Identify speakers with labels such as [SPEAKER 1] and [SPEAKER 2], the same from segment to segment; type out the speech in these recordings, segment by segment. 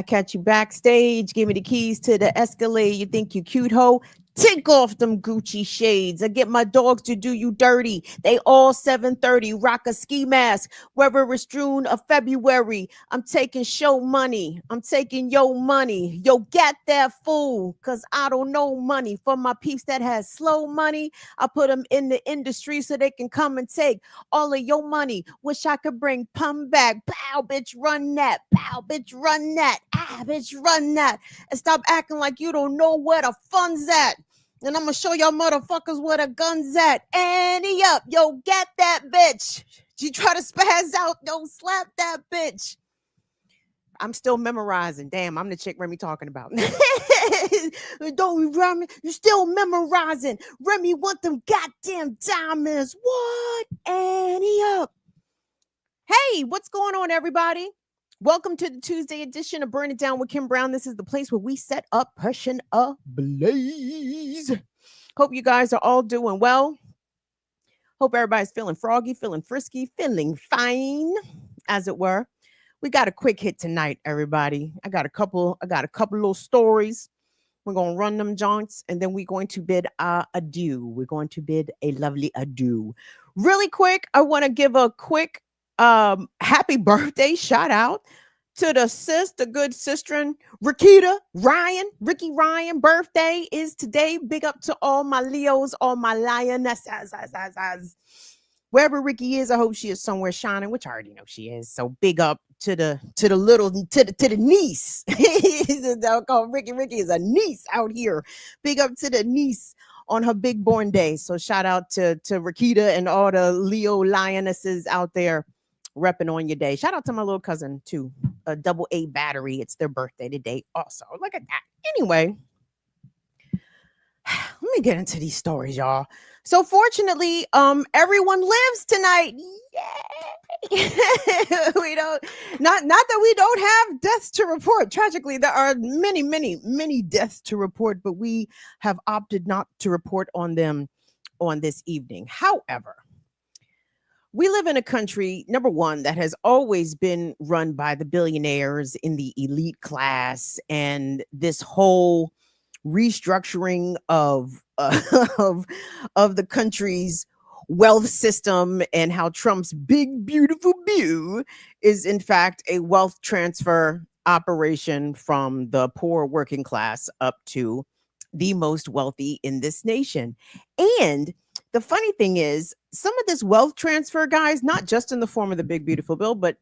[SPEAKER 1] I catch you backstage. Give me the keys to the Escalade. You think you cute, ho? Take off them Gucci shades. I get my dogs to do you dirty. They all 7:30. Rock a ski mask. Whether it's June or February. I'm taking show money. I'm taking yo money. Yo, get that fool. Cause I don't know money. For my peeps that has slow money, I put them in the industry so they can come and take all of your money. Wish I could bring pum back. Pow, bitch, run that. Pow, bitch, run that. Ah, bitch, run that. And stop acting like you don't know where the fun's at. And I'm gonna show y'all motherfuckers where the gun's at. Annie up, yo, get that bitch. She try to spaz out, yo, slap that bitch. I'm still memorizing. Damn, I'm the chick Remy talking about. Don't Remy, you still memorizing. Remy want them goddamn diamonds. What? Annie up. Hey, what's going on, everybody? Welcome to the Tuesday edition of Burn It Down with Kim Brown. This is the place where we set up pushing a blaze. Hope you guys are all doing well. Hope everybody's feeling froggy, feeling frisky, feeling fine, as it were. We got a quick hit tonight, everybody. I got a couple little stories. We're gonna run them joints, and then we're going to bid adieu. We're going to bid a lovely adieu. Really quick, I want to give a quick happy birthday shout out to the good sister Ricky Ryan birthday is today. Big up to all my Leos, all my lionesses. Wherever Ricky is, I hope she is somewhere shining, which I already know she is. So big up to the niece. They'll call Ricky is a niece out here. Big up to the niece on her big born day. So shout out to Rakita and all the Leo lionesses out there repping on your day. Shout out to my little cousin too, a double A battery. It's their birthday today also. Look at that. Anyway, let me get into these stories, y'all. So fortunately, everyone lives tonight. Yay! We don't not that we don't have deaths to report. Tragically, there are many deaths to report, but we have opted not to report on them on this evening. However, we live in a country, number one, that has always been run by the billionaires in the elite class, and this whole restructuring of of the country's wealth system and how Trump's big beautiful bill is in fact a wealth transfer operation from the poor working class up to the most wealthy in this nation. And the funny thing is, some of this wealth transfer, guys, not just in the form of the big beautiful bill, but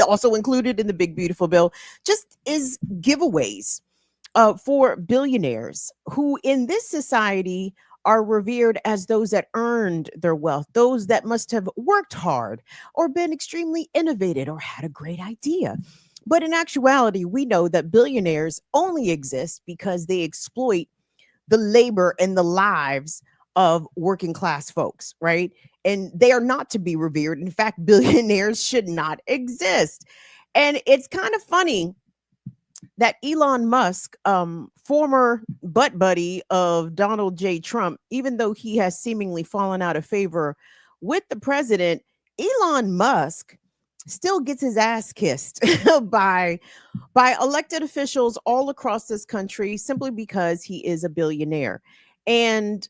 [SPEAKER 1] also included in the big beautiful bill, just is giveaways for billionaires who in this society are revered as those that earned their wealth, those that must have worked hard or been extremely innovative or had a great idea. But in actuality, we know that billionaires only exist because they exploit the labor and the lives of working class folks, right? And they are not to be revered. In fact, billionaires should not exist. And it's kind of funny that Elon Musk, former butt buddy of Donald J. Trump, even though he has seemingly fallen out of favor with the president, Elon Musk still gets his ass kissed by elected officials all across this country simply because he is a billionaire. And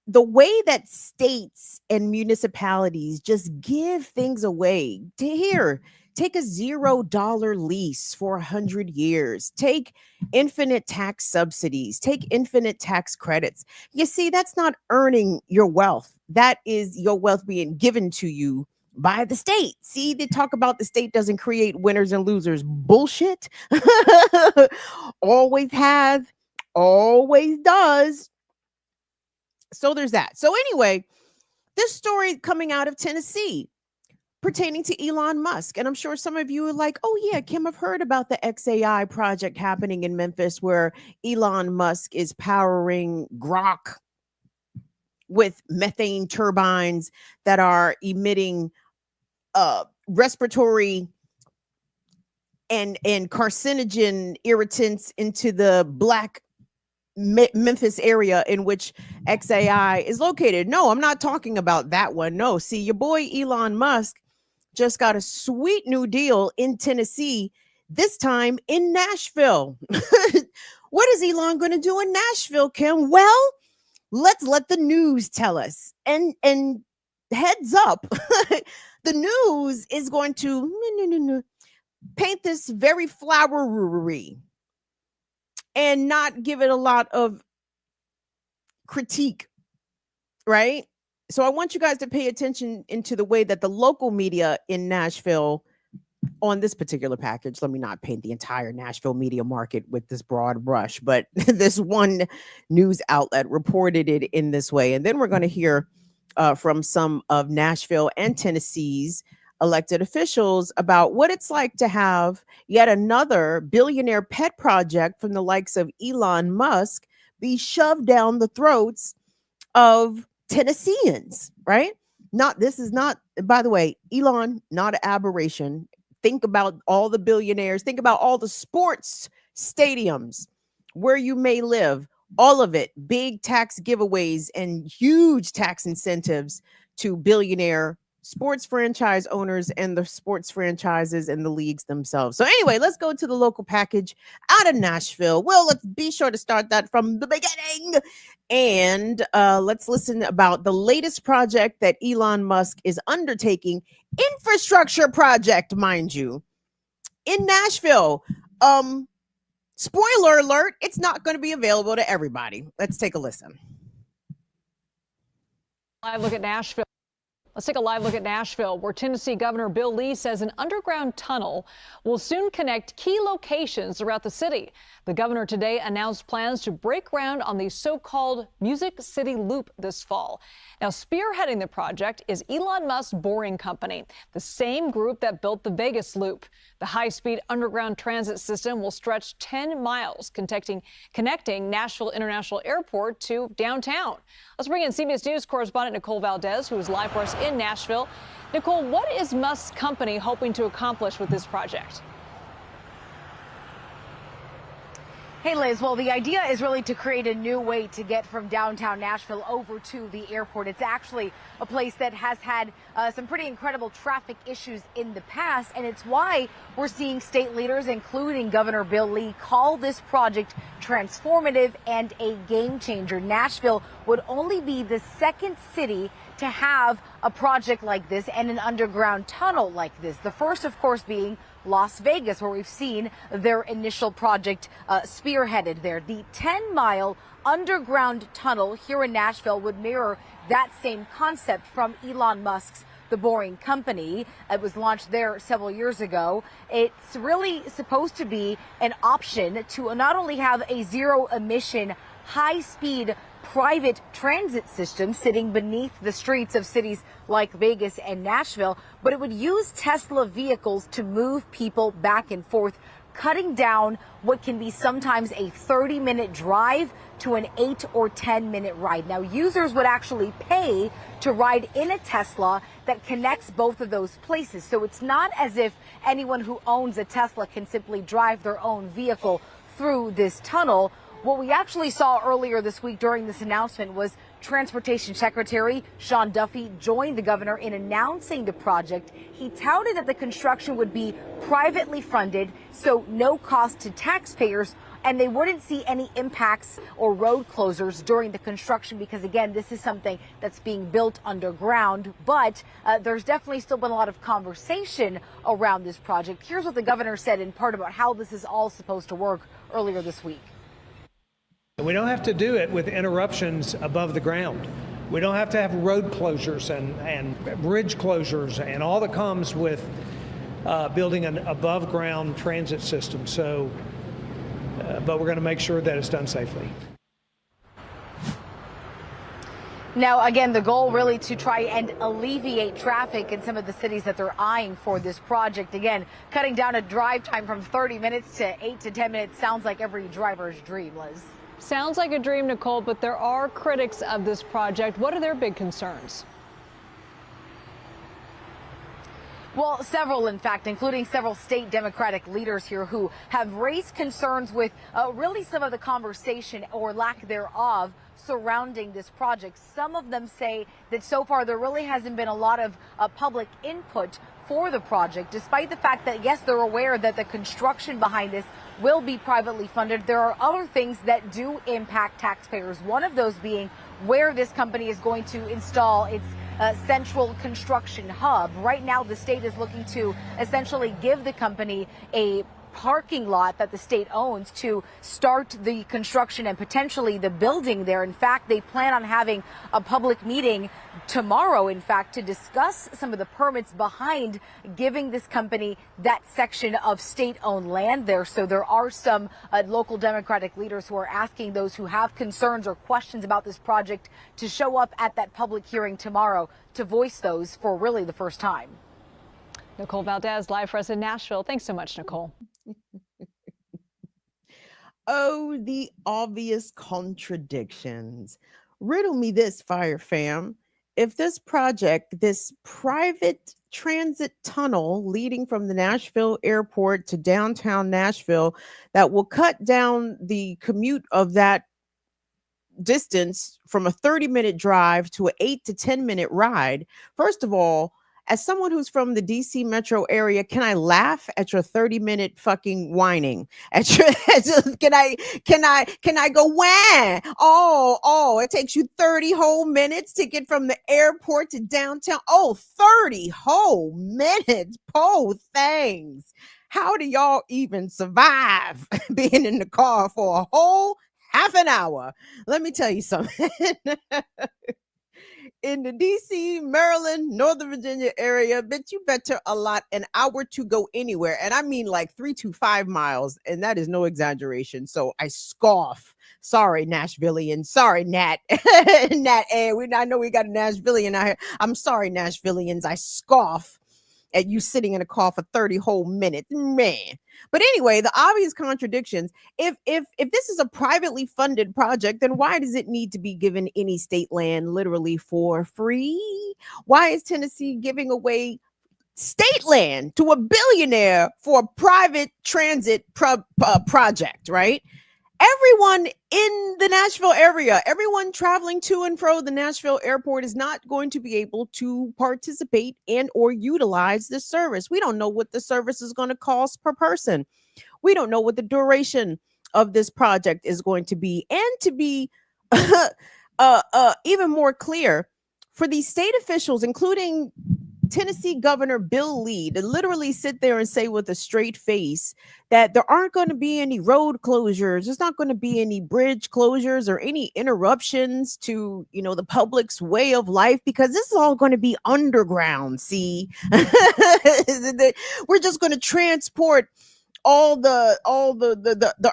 [SPEAKER 1] the way that states and municipalities just give things away to here, take a $0 lease for 100 years, take infinite tax subsidies, take infinite tax credits. You see, that's not earning your wealth. That is your wealth being given to you by the state. See, they talk about the state doesn't create winners and losers. Bullshit. Always has, always does. So there's that. So anyway, this story coming out of Tennessee pertaining to Elon Musk. And I'm sure some of you are like, oh yeah, Kim, I've heard about the XAI project happening in Memphis where Elon Musk is powering Grok with methane turbines that are emitting respiratory and carcinogen irritants into the black Memphis area in which XAI is located. No, I'm not talking about that one. No, see, your boy Elon Musk just got a sweet new deal in Tennessee this time in Nashville. What is Elon going to do in Nashville, Kim? Well, let's let the news tell us. And heads up, the news is going to paint this very flowery and not give it a lot of critique, right? So I want you guys to pay attention into the way that the local media in Nashville on this particular package, let me not paint the entire Nashville media market with this broad brush, but this one news outlet reported it in this way. And then we're going to hear from some of Nashville and Tennessee's elected officials about what it's like to have yet another billionaire pet project from the likes of Elon Musk be shoved down the throats of Tennesseans, right? This is not, by the way, Elon, not an aberration. Think about all the billionaires. Think about all the sports stadiums where you may live. All of it, big tax giveaways and huge tax incentives to billionaire sports franchise owners and the sports franchises and the leagues themselves. So anyway, let's go to the local package out of Nashville. Well, let's be sure to start that from the beginning. And let's listen about the latest project that Elon Musk is undertaking. Infrastructure project, mind you, in Nashville. Spoiler alert, it's not going to be available to everybody. Let's take a listen.
[SPEAKER 2] Live look at Nashville. Let's take a live look at Nashville, where Tennessee Governor Bill Lee says an underground tunnel will soon connect key locations throughout the city. The governor today announced plans to break ground on the so-called Music City Loop this fall. Now, spearheading the project is Elon Musk's Boring Company, the same group that built the Vegas Loop. The high-speed underground transit system will stretch 10 miles, connecting Nashville International Airport to downtown. Let's bring in CBS News correspondent Nicole Valdez, who is live for us in Nashville. Nicole, what is Musk's company hoping to accomplish with this project?
[SPEAKER 3] Hey, Liz. Well, the idea is really to create a new way to get from downtown Nashville over to the airport. It's actually a place that has had some pretty incredible traffic issues in the past, and it's why we're seeing state leaders, including Governor Bill Lee, call this project transformative and a game changer. Nashville would only be the second city to have a project like this and an underground tunnel like this. The first, of course, being Las Vegas, where we've seen their initial project spearheaded there. The 10-mile underground tunnel here in Nashville would mirror that same concept from Elon Musk's The Boring Company. It was launched there several years ago. It's really supposed to be an option to not only have a zero-emission, high-speed private transit system sitting beneath the streets of cities like Vegas and Nashville, but it would use Tesla vehicles to move people back and forth, cutting down what can be sometimes a 30-minute drive to an 8 or 10-minute ride. Now, users would actually pay to ride in a Tesla that connects both of those places. So it's not as if anyone who owns a Tesla can simply drive their own vehicle through this tunnel. What we actually saw earlier this week during this announcement was Transportation Secretary Sean Duffy joined the governor in announcing the project. He touted that the construction would be privately funded, so no cost to taxpayers, and they wouldn't see any impacts or road closures during the construction because, again, this is something that's being built underground. But there's definitely still been a lot of conversation around this project. Here's what the governor said in part about how this is all supposed to work earlier this week.
[SPEAKER 4] We don't have to do it with interruptions above the ground. We don't have to have road closures and bridge closures and all that comes with building an above ground transit system. So, but we're going to make sure that it's done safely.
[SPEAKER 3] Now, again, the goal really to try and alleviate traffic in some of the cities that they're eyeing for this project. Again, cutting down a drive time from 30 minutes to 8 to 10 minutes sounds like every driver's dream, Liz.
[SPEAKER 2] Sounds like a dream, Nicole, but there are critics of this project. What are their big concerns?
[SPEAKER 3] Well, several, in fact, including several state Democratic leaders here who have raised concerns with really some of the conversation or lack thereof surrounding this project. Some of them say that so far there really hasn't been a lot of public input for the project, despite the fact that, yes, they're aware that the construction behind this will be privately funded. There are other things that do impact taxpayers, one of those being where this company is going to install its central construction hub. Right now, the state is looking to essentially give the company a parking lot that the state owns to start the construction and potentially the building there. In fact, they plan on having a public meeting tomorrow, in fact, to discuss some of the permits behind giving this company that section of state-owned land there. So there are some local Democratic leaders who are asking those who have concerns or questions about this project to show up at that public hearing tomorrow to voice those for really the first time.
[SPEAKER 2] Nicole Valdez, live for us in Nashville. Thanks so much, Nicole.
[SPEAKER 1] Oh, the obvious contradictions. Riddle me this, Fire Fam. If this project, this private transit tunnel leading from the Nashville airport to downtown Nashville, that will cut down the commute of that distance from a 30-minute drive to an 8 to 10-minute ride. First of all, as someone who's from the DC metro area, can I laugh at your 30-minute fucking whining? Can I go wah? Oh, it takes you 30 whole minutes to get from the airport to downtown. Oh, 30 whole minutes. Oh, thanks. How do y'all even survive being in the car for a whole half an hour? Let me tell you something. In the DC, Maryland, Northern Virginia area, bet you better a lot an hour to go anywhere. And I mean like 3 to 5 miles. And that is no exaggeration. So I scoff. Sorry, Nashvillians. Sorry, Nat. Nat, I know we got a Nashvillian out here. I'm sorry, Nashvillians. I scoff at you sitting in a car for 30 whole minutes, man. But anyway, the obvious contradictions. If this is a privately funded project, then why does it need to be given any state land literally for free? Why is Tennessee giving away state land to a billionaire for a private transit project, right? Everyone in the Nashville area, everyone traveling to and fro the Nashville airport is not going to be able to participate and or utilize this service. We don't know what the service is going to cost per person. We don't know what the duration of this project is going to be. And to be even more clear, for these state officials, including Tennessee Governor Bill Lee, to literally sit there and say with a straight face that there aren't going to be any road closures, there's not going to be any bridge closures or any interruptions to, the public's way of life, because this is all going to be underground. See, we're just going to transport all the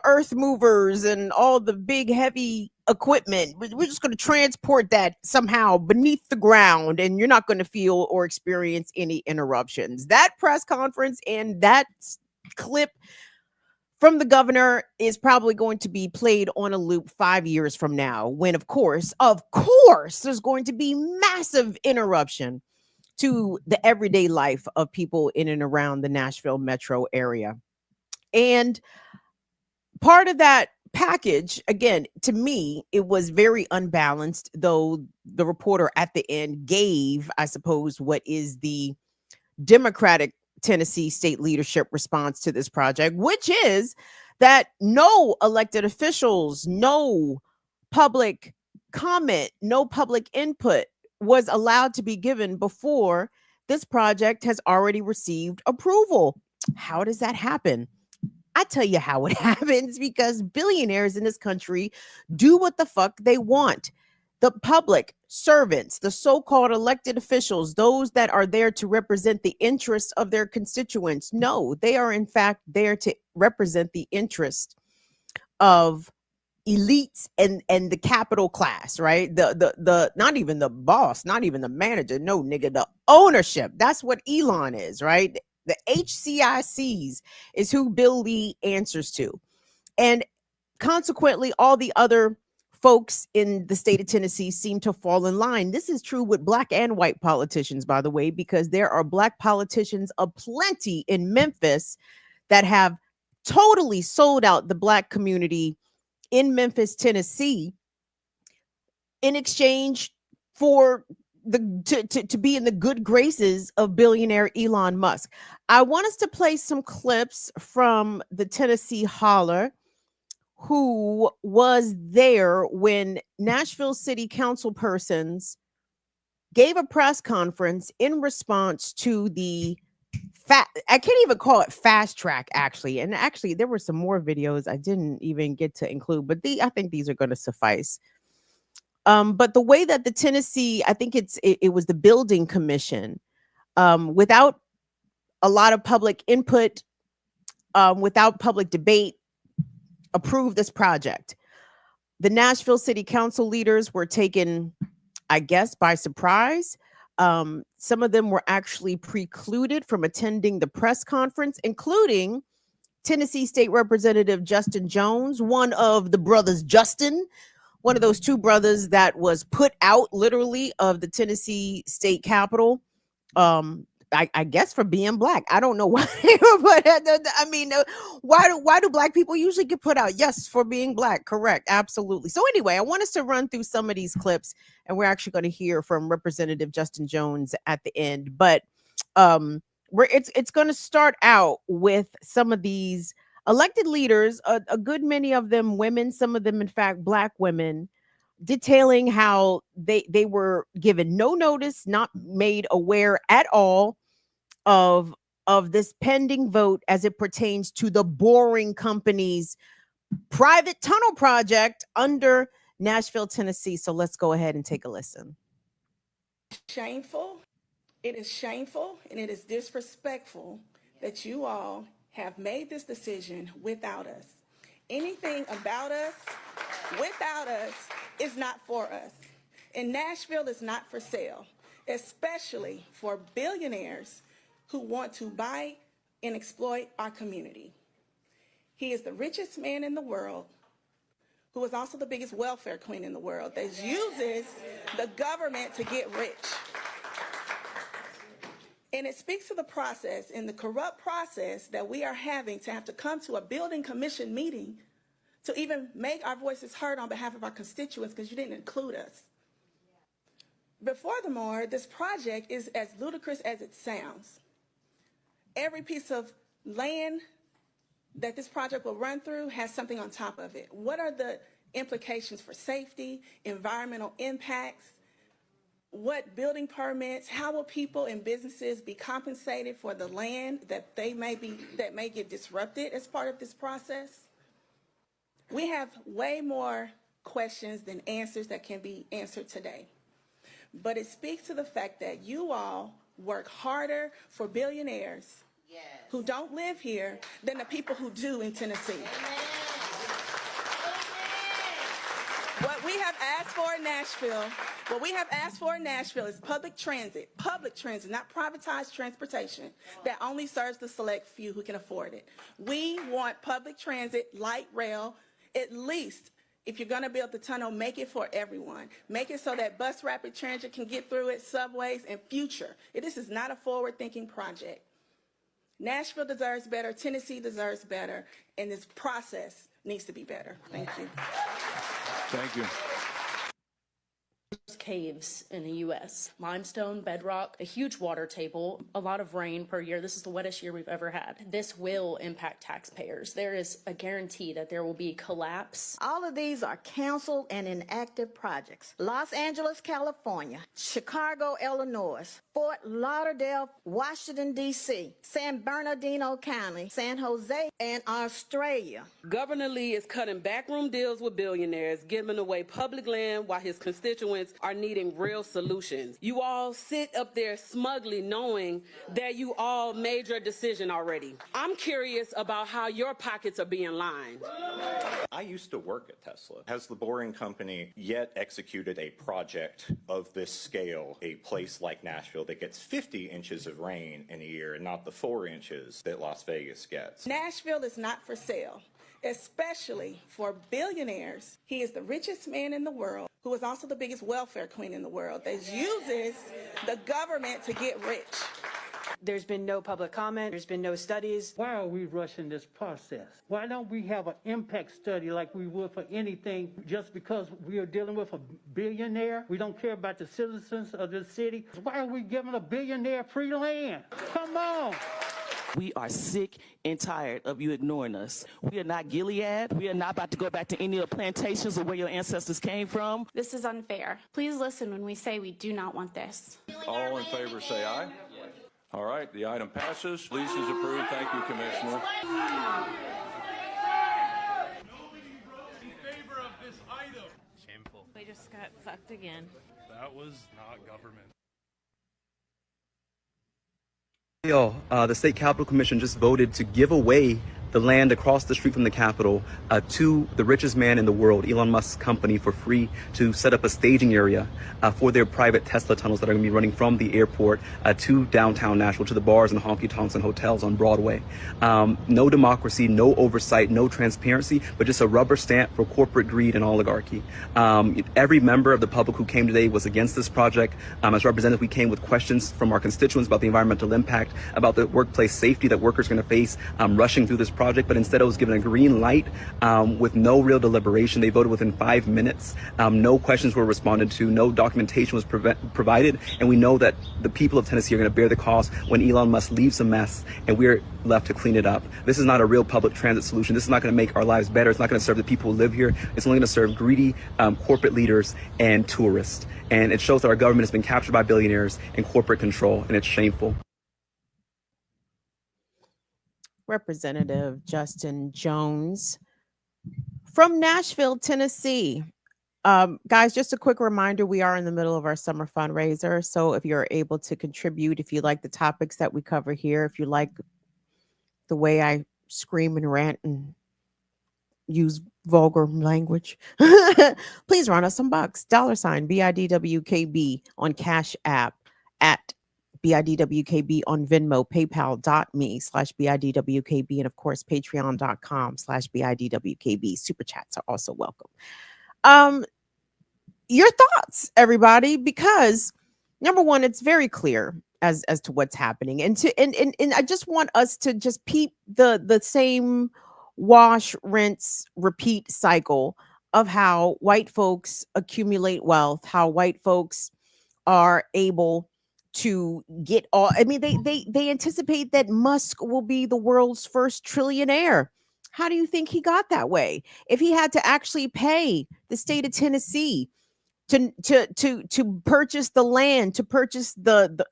[SPEAKER 1] earth movers and all the big heavy equipment. We're just going to transport that somehow beneath the ground, and you're not going to feel or experience any interruptions. That press conference and that clip from the governor is probably going to be played on a loop 5 years from now, when of course there's going to be massive interruption to the everyday life of people in and around the Nashville metro area. And part of that package, again, to me, it was very unbalanced, though the reporter at the end gave, I suppose, what is the Democratic Tennessee state leadership response to this project, which is that no elected officials, no public comment, no public input was allowed to be given before this project has already received approval. How does that happen? I tell you how it happens, because billionaires in this country do what the fuck they want. The public servants, the so-called elected officials, those that are there to represent the interests of their constituents, no, they are in fact there to represent the interest of elites and the capital class, right? The not even the boss, not even the manager, no nigga, the ownership. That's what Elon is, right? The HCICs is who Bill Lee answers to. And consequently, all the other folks in the state of Tennessee seem to fall in line. This is true with black and white politicians, by the way, because there are black politicians aplenty in Memphis that have totally sold out the black community in Memphis, Tennessee, in exchange for to be in the good graces of billionaire Elon Musk. I want us to play some clips from the Tennessee Holler, who was there when Nashville City Council persons gave a press conference in response to the I can't even call it fast track, actually. And actually, there were some more videos I didn't even get to include, but I think these are going to suffice. But the way that the Tennessee, I think it was the building commission, without a lot of public input, without public debate, approved this project. The Nashville City Council leaders were taken, I guess, by surprise. Some of them were actually precluded from attending the press conference, including Tennessee State Representative Justin Jones, one of the brothers Justin, one of those two brothers that was put out literally of the Tennessee State Capitol. I guess for being black. I don't know why, but I mean, why do black people usually get put out? Yes, for being black. Correct. Absolutely. So anyway, I want us to run through some of these clips, and we're actually going to hear from Representative Justin Jones at the end. But it's going to start out with some of these elected leaders, a good many of them women, some of them, in fact, black women, detailing how they were given no notice, not made aware at all of this pending vote as it pertains to the Boring Company's private tunnel project under Nashville, Tennessee. So let's go ahead and take a listen.
[SPEAKER 5] Shameful. It is shameful and it is disrespectful that you all have made this decision without us. Anything about us, without us, is not for us. And Nashville is not for sale, especially for billionaires who want to buy and exploit our community. He is the richest man in the world, who is also the biggest welfare queen in the world, that uses the government to get rich. And it speaks to the process and the corrupt process that we are having to have to come to a building commission meeting to even make our voices heard on behalf of our constituents, because you didn't include us. But furthermore, this project is as ludicrous as it sounds. Every piece of land that this project will run through has something on top of it. What are the implications for safety, environmental impacts? What building permits? How will people and businesses be compensated for the land that may get disrupted as part of this process? We have way more questions than answers that can be answered today. But it speaks to the fact that you all work harder for billionaires who don't live here than the people who do in Tennessee. What we have asked for in Nashville is public transit, not privatized transportation that only serves the select few who can afford it. We want public transit, light rail, at least. If you're going to build the tunnel, make it for everyone. Make it so that bus rapid transit can get through it, subways, and future. This is not a forward-thinking project. Nashville deserves better, Tennessee deserves better, and this process needs to be better. Thank you.
[SPEAKER 6] Thank you.
[SPEAKER 7] Caves in the U.S. Limestone, bedrock, a huge water table, a lot of rain per year. This is the wettest year we've ever had. This will impact taxpayers. There is a guarantee that there will be collapse.
[SPEAKER 8] All of these are canceled and inactive projects. Los Angeles, California, Chicago, Illinois, Fort Lauderdale, Washington, D.C., San Bernardino County, San Jose, and Australia.
[SPEAKER 9] Governor Lee is cutting backroom deals with billionaires, giving away public land while his constituents are needing real solutions. You all sit up there smugly knowing that you all made your decision already. I'm curious about how your pockets are being lined.
[SPEAKER 10] I used to work at Tesla. Has the Boring Company yet executed a project of this scale, a place like Nashville that gets 50 inches of rain in a year and not the 4 inches that Las Vegas gets?
[SPEAKER 5] Nashville is not for sale, especially for billionaires. He is the richest man in the world, who is also the biggest welfare queen in the world, that uses the government to get rich.
[SPEAKER 11] There's been no public comment. There's been no studies.
[SPEAKER 12] Why are we rushing this process? Why don't we have an impact study like we would for anything? Just because we are dealing with a billionaire, we don't care about the citizens of the city. Why are we giving a billionaire free land? Come on.
[SPEAKER 13] We are sick and tired of you ignoring us. We are not Gilead. We are not about to go back to any of the plantations or where your ancestors came from.
[SPEAKER 14] This is unfair. Please listen when we say we do not want this.
[SPEAKER 6] All in favor say aye. All right, the item passes. Lease is approved. Thank you, Commissioner.
[SPEAKER 15] We just got fucked again.
[SPEAKER 16] That was not government.
[SPEAKER 17] The State Capitol Commission just voted to give away the land across the street from the Capitol to the richest man in the world, Elon Musk's company, for free to set up a staging area for their private Tesla tunnels that are going to be running from the airport to downtown Nashville, to the bars and honky-tonks and hotels on Broadway. No democracy, no oversight, no transparency, but just a rubber stamp for corporate greed and oligarchy. Every member of the public who came today was against this project. As representatives, we came with questions from our constituents about the environmental impact, about the workplace safety that workers are going to face rushing through this project, but instead it was given a green light with no real deliberation. They voted within 5 minutes. No questions were responded to. No documentation was provided. And we know that the people of Tennessee are going to bear the cost when Elon Musk leaves a mess and we're left to clean it up. This is not a real public transit solution. This is not going to make our lives better. It's not going to serve the people who live here. It's only going to serve greedy corporate leaders and tourists. And it shows that our government has been captured by billionaires and corporate control, and it's shameful.
[SPEAKER 1] Representative Justin Jones from Nashville, Tennessee. Guys, just a quick reminder, we are in the middle of our summer fundraiser. So if you're able to contribute, if you like the topics that we cover here, if you like the way I scream and rant and use vulgar language, please run us some bucks. $ BIDWKB on Cash App, at BIDWKB on Venmo, paypal.me/BIDWKB, and of course, patreon.com/BIDWKB. Super chats are also welcome. Your thoughts, everybody, because number one, it's very clear as to what's happening. And I just want us to just peep the same wash, rinse, repeat cycle of how white folks accumulate wealth, how white folks are able to get all. I mean, they anticipate that Musk will be the world's first trillionaire. How do you think he got that way? If he had to actually pay the state of Tennessee to purchase the land, to purchase the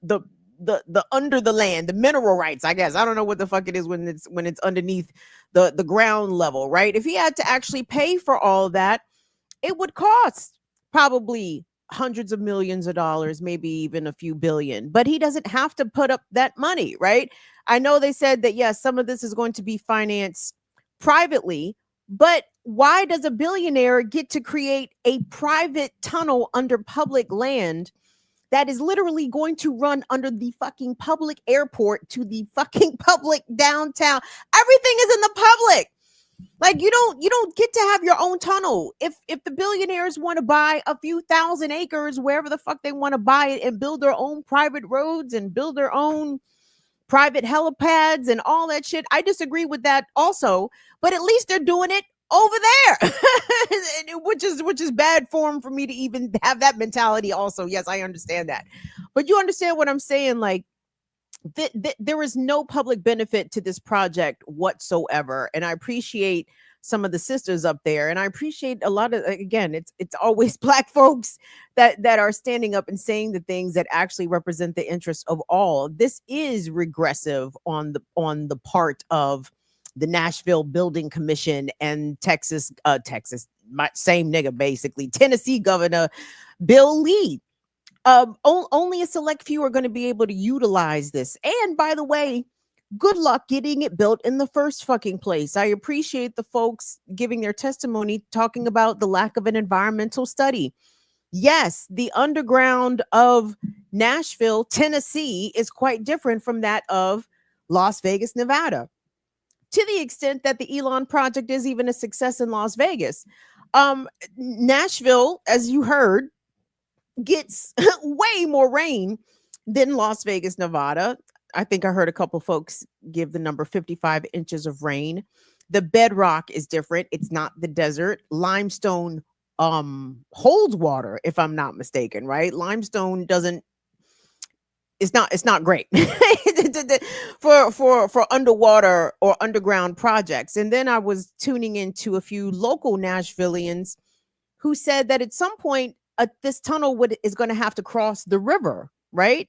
[SPEAKER 1] under the land, the mineral rights, I guess. I don't know what the fuck it is when it's underneath the ground level, right? If he had to actually pay for all that, it would cost probably hundreds of millions of dollars, maybe even a few billion, but he doesn't have to put up that money, right? I know they said that, yes, some of this is going to be financed privately, but why does a billionaire get to create a private tunnel under public land that is literally going to run under the fucking public airport to the fucking public downtown? Everything is in the public. Like, you don't get to have your own tunnel. If the billionaires want to buy a few thousand acres wherever the fuck they want to buy it and build their own private roads and build their own private helipads and all that shit, I disagree with that also, but at least they're doing it over there, which is bad form for me to even have that mentality also. Yes, I understand that, but you understand what I'm saying? Like, there is no public benefit to this project whatsoever. And I appreciate some of the sisters up there, and I appreciate a lot of, again, it's always Black folks that are standing up and saying the things that actually represent the interests of all. This is regressive on the part of the Nashville Building Commission and Texas, same nigga, basically, Tennessee Governor Bill Lee. Only a select few are going to be able to utilize this. And by the way, good luck getting it built in the first fucking place. I appreciate the folks giving their testimony, talking about the lack of an environmental study. Yes, the underground of Nashville, Tennessee is quite different from that of Las Vegas, Nevada, to the extent that the Elon project is even a success in Las Vegas. Nashville, as you heard, gets way more rain than Las Vegas, Nevada. I think I heard a couple folks give the number 55 inches of rain. The bedrock is different. It's not the desert. Limestone holds water, if I'm not mistaken, right? Limestone doesn't, it's not great for underwater or underground projects. And then I was tuning into a few local Nashvillians who said that at some point this tunnel is going to have to cross the river, right?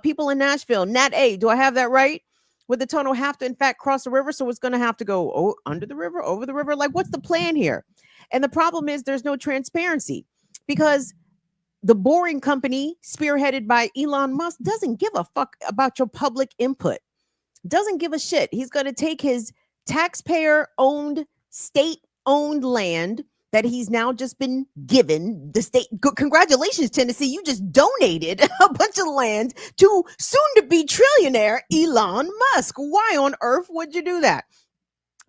[SPEAKER 1] People in Nashville, Nat A, do I have that right? Would the tunnel have to in fact cross the river? So it's going to have to go under the river, over the river? Like, what's the plan here? And the problem is there's no transparency, because the Boring Company, spearheaded by Elon Musk, doesn't give a fuck about your public input. Doesn't give a shit. He's going to take his taxpayer-owned, state-owned land that he's now just been given. The state, congratulations, Tennessee, you just donated a bunch of land to soon-to-be trillionaire Elon Musk. Why on earth would you do that?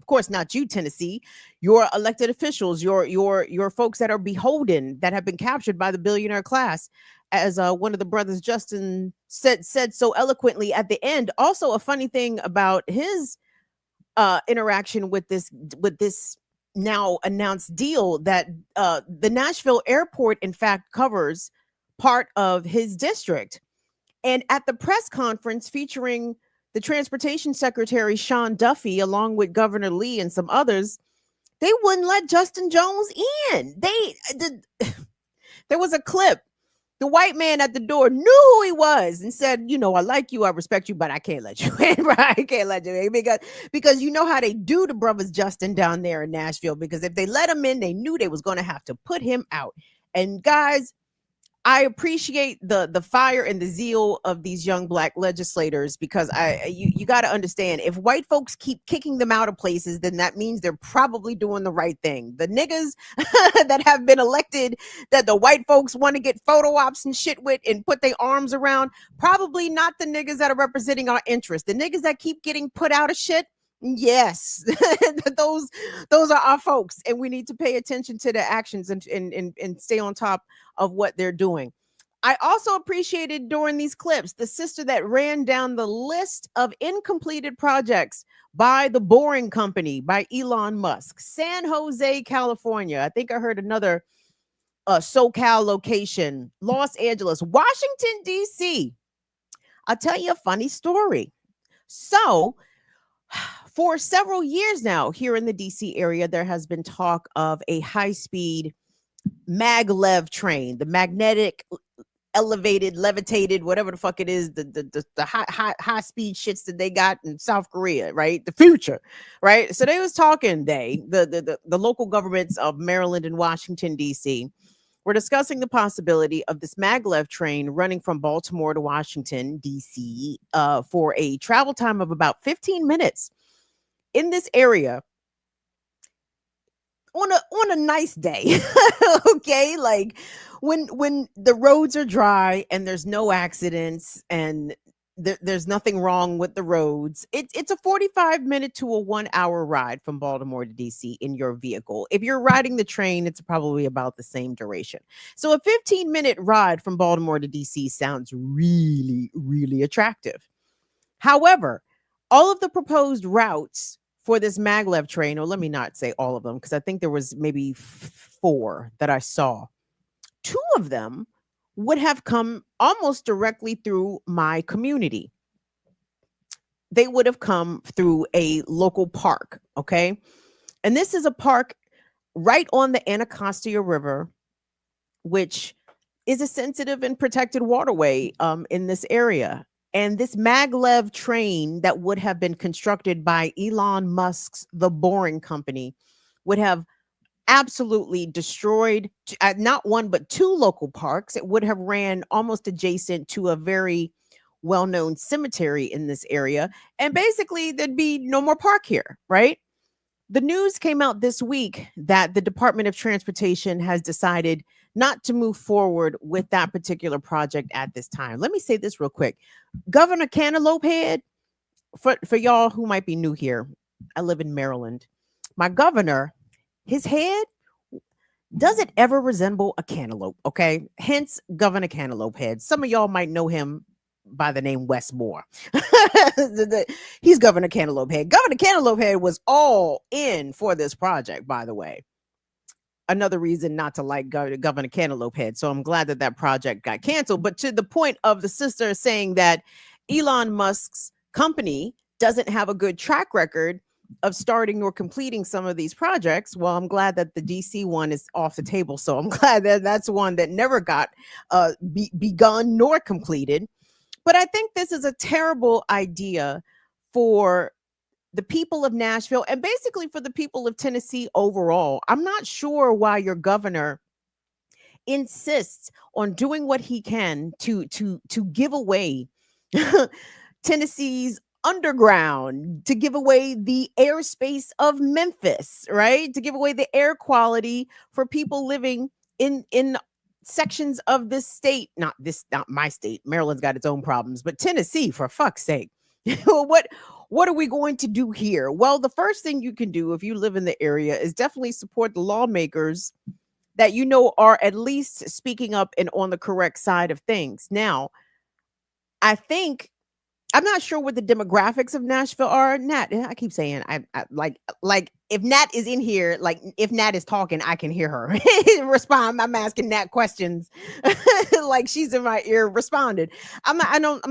[SPEAKER 1] Of course, not you, Tennessee. Your elected officials, your folks that are beholden, that have been captured by the billionaire class, as one of the brothers, Justin, said so eloquently at the end. Also, a funny thing about his interaction with this now announced deal, that the Nashville airport, in fact, covers part of his district. And at the press conference featuring the transportation secretary, Sean Duffy, along with Governor Lee and some others, they wouldn't let Justin Jones in. There was a clip. The white man at the door knew who he was and said, I like you, I respect you, but I can't let you in, right? I can't let you in because you know how they do the brothers Justin down there in Nashville, because if they let him in, they knew they was going to have to put him out. And guys, I appreciate the fire and the zeal of these young Black legislators, because you got to understand, if white folks keep kicking them out of places, then that means they're probably doing the right thing. The niggas that have been elected, that the white folks want to get photo ops and shit with and put their arms around, probably not the niggas that are representing our interests. The niggas that keep getting put out of shit, yes, those are our folks, and we need to pay attention to their actions and stay on top of what they're doing. I also appreciated during these clips the sister that ran down the list of incompleted projects by the Boring Company, by Elon Musk. San Jose, California. I think I heard another SoCal location. Los Angeles, Washington, D.C. I'll tell you a funny story. So, for several years now, here in the DC area, there has been talk of a high-speed maglev train, the magnetic, elevated, levitated, whatever the fuck it is, the high-speed shits that they got in South Korea, right? The future, right? So they was talking, the local governments of Maryland and Washington, D.C., were discussing the possibility of this maglev train running from Baltimore to Washington, D.C., for a travel time of about 15 minutes. In this area, on a nice day, okay, like when the roads are dry and there's no accidents and there's nothing wrong with the roads, it's a 45-minute to a 1 hour ride from Baltimore to DC in your vehicle. If you're riding the train, it's probably about the same duration. So a 15-minute ride from Baltimore to DC sounds really, really attractive. However, all of the proposed routes for this maglev train, or let me not say all of them, because I think there was maybe 4 that I saw. 2 of them would have come almost directly through my community. They would have come through a local park, okay? And this is a park right on the Anacostia River, which is a sensitive and protected waterway in this area. And this maglev train that would have been constructed by Elon Musk's The Boring Company would have absolutely destroyed not 1, but 2 local parks. It would have ran almost adjacent to a very well-known cemetery in this area. And basically, there'd be no more park here, right? The news came out this week that the Department of Transportation has decided not to move forward with that particular project at this time. Let me say this real quick. Governor Cantaloupe Head, for y'all who might be new here, I live in Maryland. My governor, his head doesn't ever resemble a cantaloupe, okay? Hence, Governor Cantaloupe Head. Some of y'all might know him by the name Wes Moore. He's Governor Cantaloupe Head. Governor Cantaloupe Head was all in for this project, by the way. Another reason not to like Governor Cantaloupe Head. So I'm glad that project got canceled. But to the point of the sister saying that Elon Musk's company doesn't have a good track record of starting or completing some of these projects. Well, I'm glad that the DC one is off the table. So I'm glad that that's one that never got begun nor completed. But I think this is a terrible idea for the people of Nashville and basically for the people of Tennessee overall. I'm not sure why your governor insists on doing what he can to give away Tennessee's underground, to give away the airspace of Memphis, right? To give away the air quality for people living in sections of this state, not my state. Maryland's got its own problems, but Tennessee, for fuck's sake. What are we going to do here? Well, the first thing you can do if you live in the area is definitely support the lawmakers that you know are at least speaking up and on the correct side of things. Now, I'm not sure what the demographics of Nashville are. Nat, I keep saying I like if Nat is in here, like if Nat is talking, I can hear her respond. I'm asking Nat questions like she's in my ear responded. I'm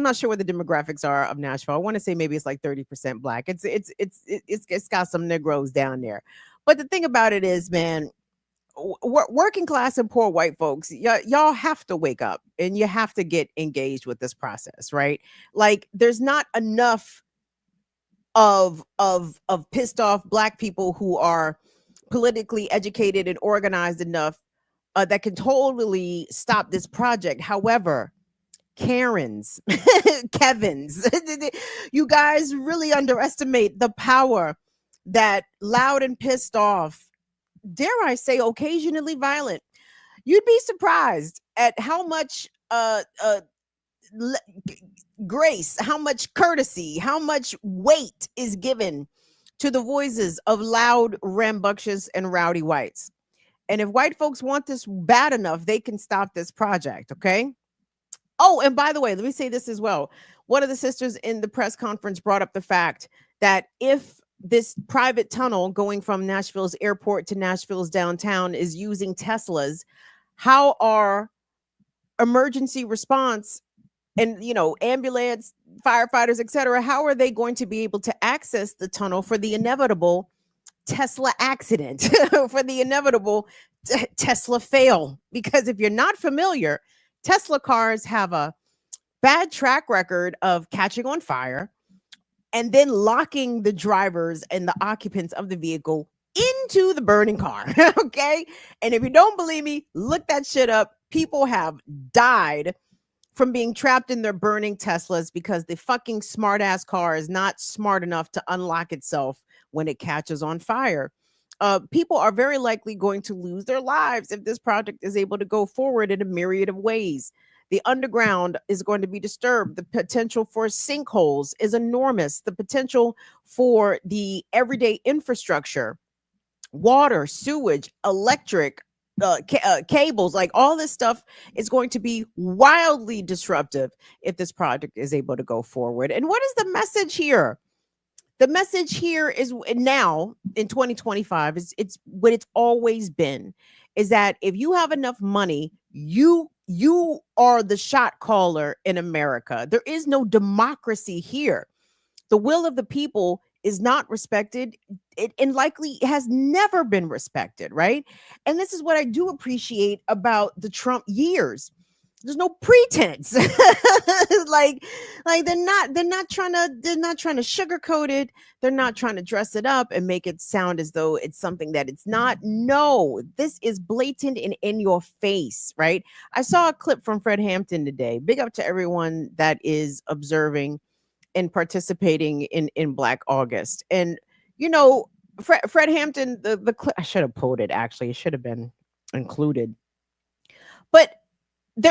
[SPEAKER 1] not sure what the demographics are of Nashville. I want to say maybe it's like 30% Black. It's got some Negroes down there. But the thing about it is, man, working class and poor white folks, y'all have to wake up and you have to get engaged with this process, right? Like there's not enough of pissed off Black people who are politically educated and organized enough that can totally stop this project. However, Karens, Kevins, you guys really underestimate the power that loud and pissed off, dare I say, occasionally violent. You'd be surprised at how much grace, how much courtesy, how much weight is given to the voices of loud, rambunctious, and rowdy whites. And if white folks want this bad enough, they can stop this project, okay? Oh, and by the way, let me say this as well. One of the sisters in the press conference brought up the fact that if this private tunnel going from Nashville's airport to Nashville's downtown is using Teslas, how are emergency response and, ambulance, firefighters, etc., how are they going to be able to access the tunnel for the inevitable Tesla accident, for the inevitable Tesla fail? Because if you're not familiar, Tesla cars have a bad track record of catching on fire and then locking the drivers and the occupants of the vehicle into the burning car. Okay. And if you don't believe me, look that shit up. People have died from being trapped in their burning Teslas because the fucking smart ass car is not smart enough to unlock itself when it catches on fire. People are very likely going to lose their lives if this project is able to go forward in a myriad of ways. The underground is going to be disturbed. The potential for sinkholes is enormous. The potential for the everyday infrastructure, water, sewage, electric, cables, like all this stuff is going to be wildly disruptive if this project is able to go forward. And what is the message here? The message here is now in 2025 it's what it's always been, is that if you have enough money, you are the shot caller in America. There is no democracy here. The will of the people is not respected. It likely has never been respected, right? And this is what I do appreciate about the Trump years. There's no pretense. like they're not trying to sugarcoat it. They're not trying to dress it up and make it sound as though it's something that it's not. No, this is blatant and in your face, right? I saw a clip from Fred Hampton today. Big up to everyone that is observing and participating in Black August. And Fred Hampton, the clip, I should have pulled it actually. It should have been included. But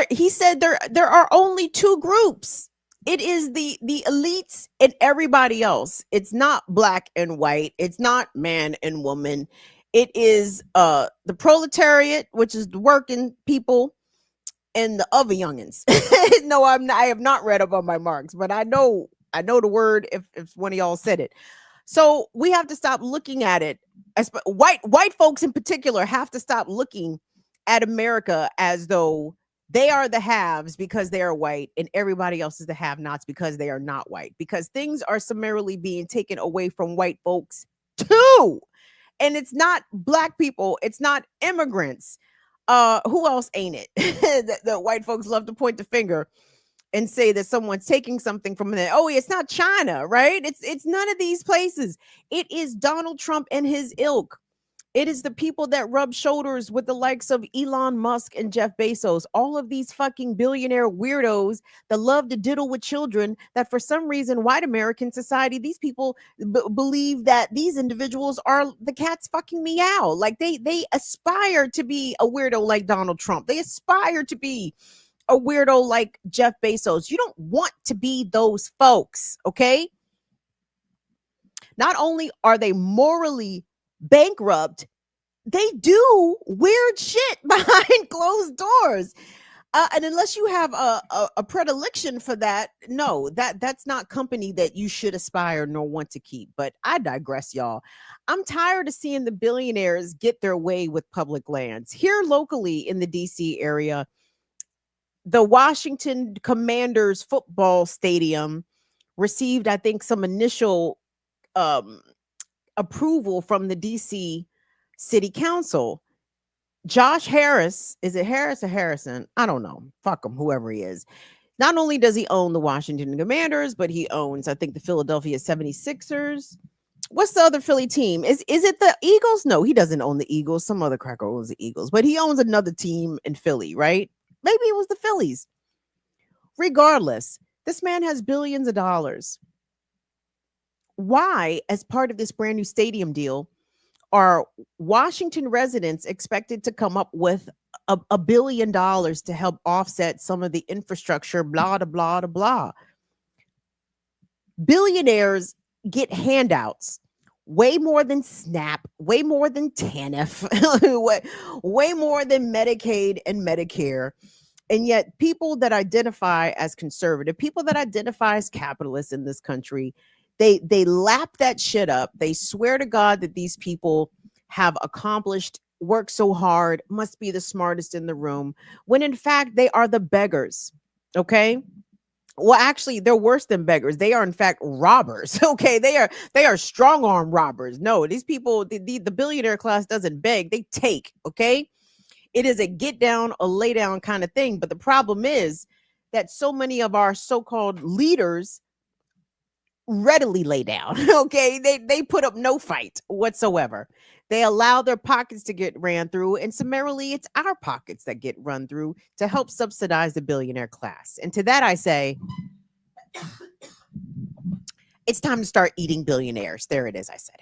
[SPEAKER 1] he said there are only two groups. It is the elites and everybody else. It's not Black and white. It's not man and woman. It is the proletariat, which is the working people, and the other youngins. No, I'm not, I have not read up on my marks, but I know the word if one of y'all said it. So we have to stop looking at it. White folks in particular have to stop looking at America as though they are the haves because they are white and everybody else is the have-nots because they are not white, because things are summarily being taken away from white folks too. And it's not black people, it's not immigrants. Who else ain't it? The white folks love to point the finger and say that someone's taking something from them. Oh, it's not China, right? It's none of these places. It is Donald Trump and his ilk. It is the people that rub shoulders with the likes of Elon Musk and Jeff Bezos, all of these fucking billionaire weirdos that love to diddle with children, that for some reason, white American society, these people believe that these individuals are the cat's fucking meow. Like they aspire to be a weirdo like Donald Trump. They aspire to be a weirdo like Jeff Bezos. You don't want to be those folks, okay? Not only are they morally bankrupt, they do weird shit behind closed doors. And unless you have a predilection for that, no, that's not company that you should aspire nor want to keep. But I digress, y'all. I'm tired of seeing the billionaires get their way with public lands. Here locally in the DC area, the Washington Commanders football stadium received, I think, some initial approval from the DC City Council. Josh Harris, is it Harris or Harrison? I don't know. Fuck him, whoever he is. Not only does he own the Washington Commanders, but he owns, I think, the Philadelphia 76ers. What's the other Philly team? Is it the Eagles? No, he doesn't own the Eagles. Some other cracker owns the Eagles, but he owns another team in Philly, right? Maybe it was the Phillies. Regardless, this man has billions of dollars. Why, as part of this brand new stadium deal, are Washington residents expected to come up with $1 billion to help offset some of the infrastructure, blah, blah, blah, blah? Billionaires get handouts way more than SNAP, way more than TANF, way more than Medicaid and Medicare. And yet people that identify as conservative, people that identify as capitalists in this country, they lap that shit up. They swear to God that these people have accomplished, work so hard, must be the smartest in the room, when in fact they are the beggars. Okay. Well, actually, they're worse than beggars. They are, in fact, robbers. Okay, they are strong arm robbers. No, these people, the billionaire class doesn't beg; they take. Okay, it is a get down, a lay down kind of thing. But the problem is that so many of our so-called leaders readily lay down. Okay, they put up no fight whatsoever. They allow their pockets to get ran through, and summarily it's our pockets that get run through to help subsidize the billionaire class. And to that I say, it's time to start eating billionaires. There it is, I said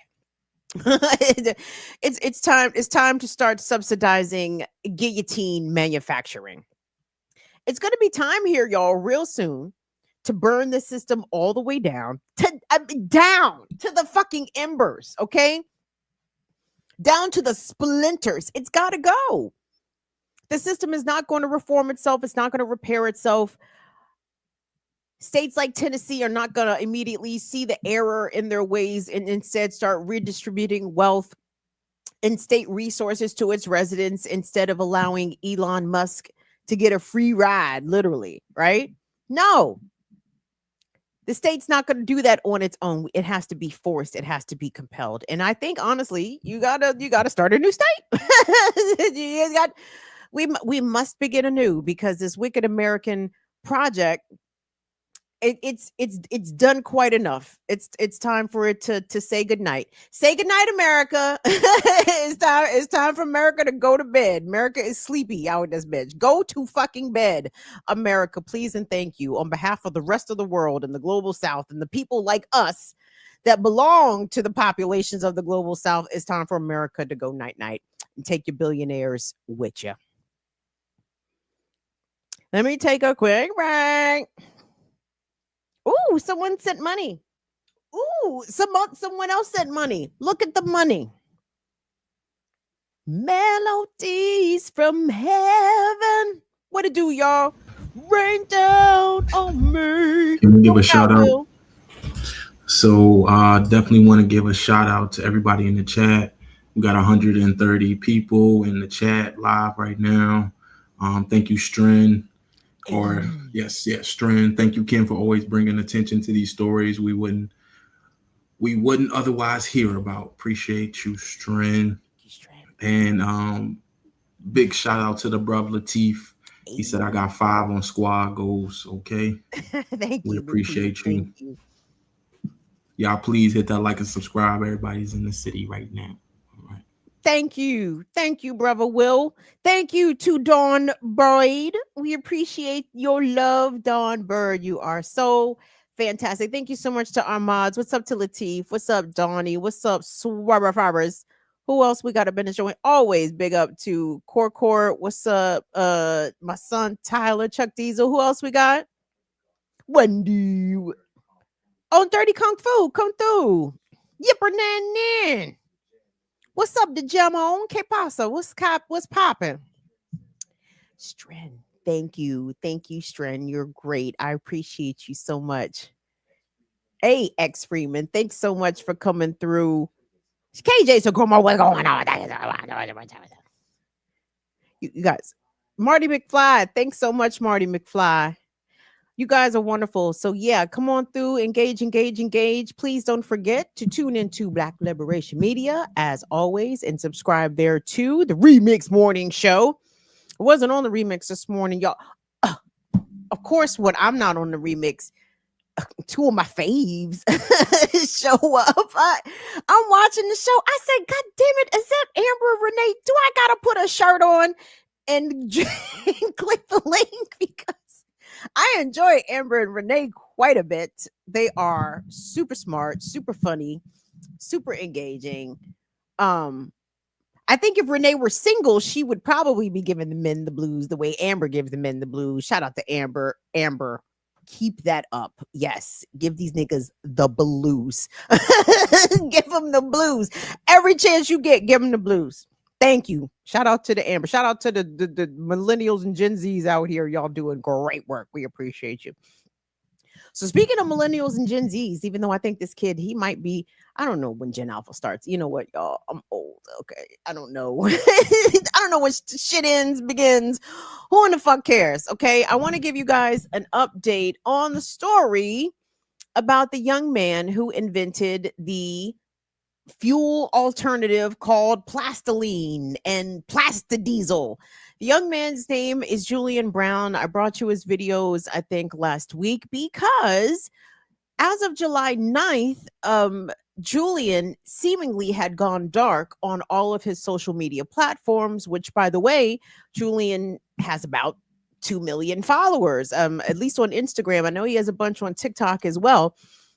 [SPEAKER 1] it. It's time to start subsidizing guillotine manufacturing. It's going to be time here, y'all, real soon, to burn the system all the way down to the fucking embers, okay? Down to the splinters. It's got to go. The system is not going to reform itself. It's not going to repair itself. States like Tennessee are not going to immediately see the error in their ways and instead start redistributing wealth and state resources to its residents instead of allowing Elon Musk to get a free ride, literally, right? No. The state's not going to do that on its own. It has to be forced. It has to be compelled. And I think, honestly, you gotta start a new state. We must begin anew, because this wicked American project, it's done quite enough. It's time for it to say goodnight. Say goodnight, America. It's time for America to go to bed. America is sleepy out in this bitch. Go to fucking bed, America, please and thank you. On behalf of the rest of the world and the global South and the people like us that belong to the populations of the global South, it's time for America to go night night and take your billionaires with you. Let me take a quick break. Ooh, someone sent money. Ooh, someone else sent money. Look at the money. Melodies from heaven. What it do, y'all? Rain down on me.
[SPEAKER 15] Can we give
[SPEAKER 1] What
[SPEAKER 15] a
[SPEAKER 1] we
[SPEAKER 15] shout
[SPEAKER 1] got,
[SPEAKER 15] out?
[SPEAKER 1] Will?
[SPEAKER 15] So definitely want to give a shout out to everybody in the chat. We got 130 people in the chat live right now. Thank you, Stren. Or yes, Stren. Thank you, Kim, for always bringing attention to these stories we wouldn't otherwise hear about. Appreciate you, Stren. And big shout out to the brother Latif. He said I got 5 on squad goals. Okay.
[SPEAKER 1] Thank
[SPEAKER 15] We
[SPEAKER 1] you.
[SPEAKER 15] appreciate you.
[SPEAKER 1] Thank you.
[SPEAKER 15] Y'all please hit that like and subscribe. Everybody's in the city right now.
[SPEAKER 1] Thank you. Thank you, brother Will. Thank you to Dawn Bird. We appreciate your love, Dawn Bird. You are so fantastic. Thank you so much to our mods. What's up to Latif? What's up, Donnie? What's up, Swabber Fibers? Who else we got up in the show? Always big up to Core. What's up? My son Tyler, Chuck Diesel. Who else we got? Wendy. On 30 Kung Fu. Come through. Yipper Nan. What's up, the Jamon? Que pasa? What's popping? Stren, thank you, Stren. You're great. I appreciate you so much. Hey, X Freeman, thanks so much for coming through. KJ, so come on, what's going on? You guys, Marty McFly, thanks so much, Marty McFly. You guys are wonderful. So yeah, come on through, engage. Please don't forget to tune into Black Liberation Media as always and subscribe there to the Remix Morning Show. I wasn't on the remix this morning, y'all. Of course, when I'm not on the remix, 2 of my faves show up. I'm watching the show. I said, God damn it, is that Amber Renee? Do I gotta put a shirt on and click the link? Because I enjoy Amber and Renee quite a bit. They are super smart, super funny, super engaging. I think if Renee were single, she would probably be giving the men the blues the way Amber gives the men the blues. Shout out to Amber. Amber, keep that up. Yes, give these niggas the blues. Give them the blues. Every chance you get, give them the blues. Thank you. Shout out to the Amber. Shout out to the millennials and Gen Zs out here. Y'all doing great work. We appreciate you. So speaking of millennials and Gen Zs, even though I think this kid, he might be, I don't know when Gen Alpha starts. You know what, y'all? I'm old. Okay. I don't know. I don't know when shit begins. Who in the fuck cares? Okay. I want to give you guys an update on the story about the young man who invented the fuel alternative called plastoline and plastadiesel. The young man's name is Julian Brown. I brought you his videos, I think, last week because as of July 9th, Julian seemingly had gone dark on all of his social media platforms, which, by the way, Julian has about 2 million followers, at least on Instagram. I know he has a bunch on TikTok as well.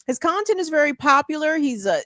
[SPEAKER 1] His content is very popular. He's a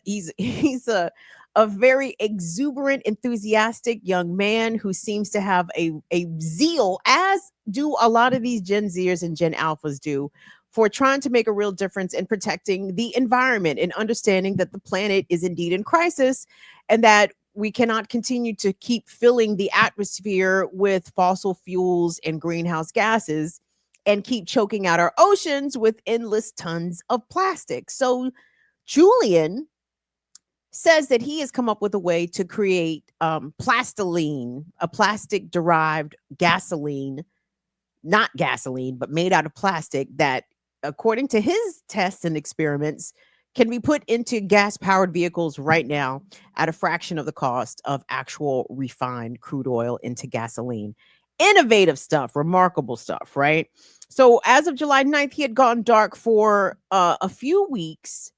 [SPEAKER 1] very exuberant, enthusiastic young man who seems to have a zeal, as do a lot of these Gen Zers and Gen Alphas do, for trying to make a real difference in protecting the environment and understanding that the planet is indeed in crisis and that we cannot continue to keep filling the atmosphere with fossil fuels and greenhouse gases and keep choking out our oceans with endless tons of plastic. So Julian says that he has come up with a way to create plastoline, a plastic-derived gasoline, not gasoline, but made out of plastic that, according to his tests and experiments, can be put into gas-powered vehicles right now at a fraction of the cost of actual refined crude oil into gasoline. Innovative stuff, remarkable stuff, right? So as of July 9th, he had gone dark for a few weeks,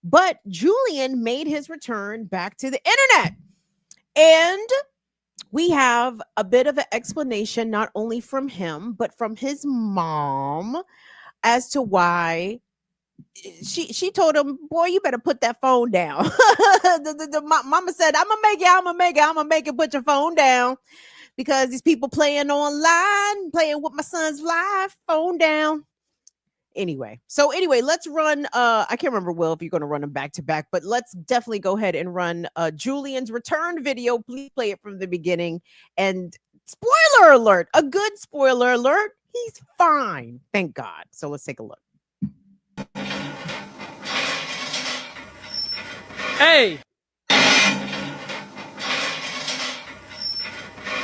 [SPEAKER 1] but Julian made his return back to the internet. And we have a bit of an explanation, not only from him, but from his mom, as to why she told him, boy, you better put that phone down. Mama said, I'm gonna make it, put your phone down. Because these people playing online, playing with my son's live, phone down. Anyway, let's run. I can't remember, Will, if you're going to run them back to back, but let's definitely go ahead and run Julian's return video. Please play it from the beginning and spoiler alert, a good spoiler alert. He's fine. Thank God. So let's take a look.
[SPEAKER 18] Hey.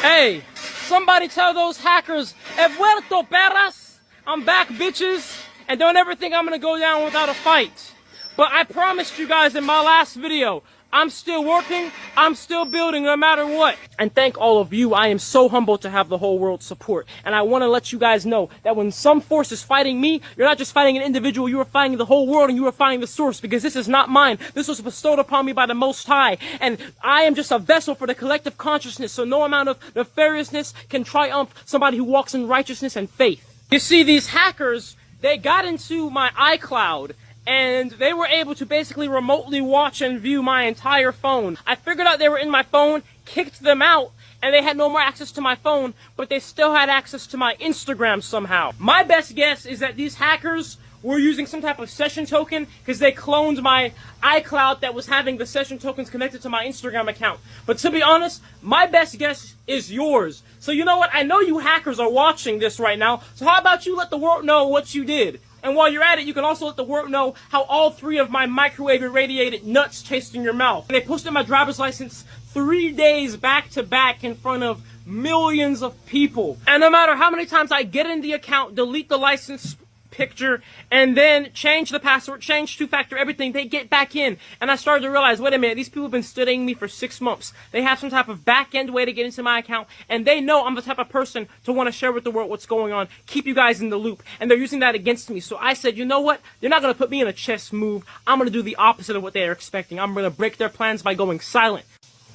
[SPEAKER 18] Hey, somebody tell those hackers, "He vuelto, perras." I'm back, bitches. And don't ever think I'm gonna go down without a fight. But I promised you guys in my last video, I'm still working, I'm still building no matter what. And thank all of you. I am so humbled to have the whole world's support. And I want to let you guys know that when some force is fighting me, you're not just fighting an individual, you are fighting the whole world and you are fighting the source, because this is not mine. This was bestowed upon me by the Most High. And I am just a vessel for the collective consciousness, so no amount of nefariousness can triumph somebody who walks in righteousness and faith. You see, these hackers, they got into my iCloud, and they were able to basically remotely watch and view my entire phone. I figured out they were in my phone, kicked them out, and they had no more access to my phone, but they still had access to my Instagram somehow. My best guess is that these hackers were using some type of session token because they cloned my iCloud that was having the session tokens connected to my Instagram account. But to be honest, my best guess is yours. So you know what? I know you hackers are watching this right now, so how about you let the world know what you did? And while you're at it, you can also let the world know how all 3 of my microwave irradiated nuts taste in your mouth. And they posted my driver's license 3 days back to back in front of millions of people. And no matter how many times I get in the account, delete the license picture, and then change the password, change two-factor everything, they get back in. And I started to realize, wait a minute, these people have been studying me for 6 months. They have some type of back-end way to get into my account, and they know I'm the type of person to want to share with the world what's going on, keep you guys in the loop, and they're using that against me. So I said, you know what? They're not going to put me in a chess move. I'm going to do the opposite of what they are expecting. I'm going to break their plans by going silent.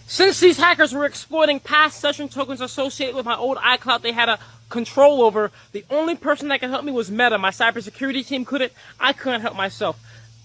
[SPEAKER 18] Since these hackers were exploiting past session tokens associated with my old iCloud they had a control over, the only person that could help me was Meta. My cybersecurity team couldn't. I couldn't help myself.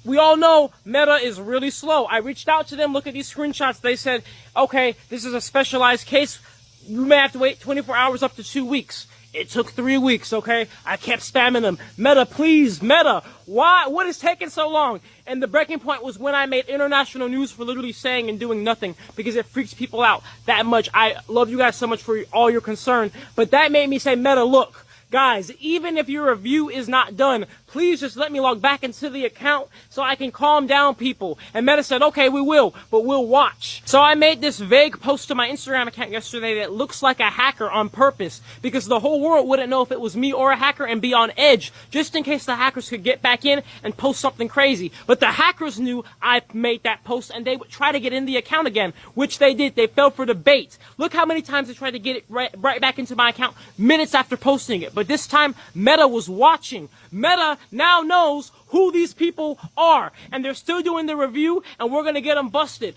[SPEAKER 18] We all know Meta is really slow. I reached out to them, look at these screenshots. They said, okay, this is a specialized case. You may have to wait 24 hours up to 2 weeks. It took 3 weeks, okay? I kept spamming them. Meta, please, Meta. Why? What is taking so long? And the breaking point was when I made international news for literally saying and doing nothing, because it freaks people out that much. I love you guys so much for all your concern, but that made me say, Meta, look, guys, even if your review is not done, please just let me log back into the account so I can calm down people. And Meta said, okay, we will, but we'll watch. So I made this vague post to my Instagram account yesterday that looks like a hacker on purpose, because the whole world wouldn't know if it was me or a hacker and be on edge, just in case the hackers could get back in and post something crazy. But the hackers knew I made that post, and they would try to get in the account again, which they did. They fell for the bait. Look how many times they tried to get it right back into my account minutes after posting it. But this time, Meta was watching. Meta now knows who these people are, and they're still doing the review, and we're going to get them busted.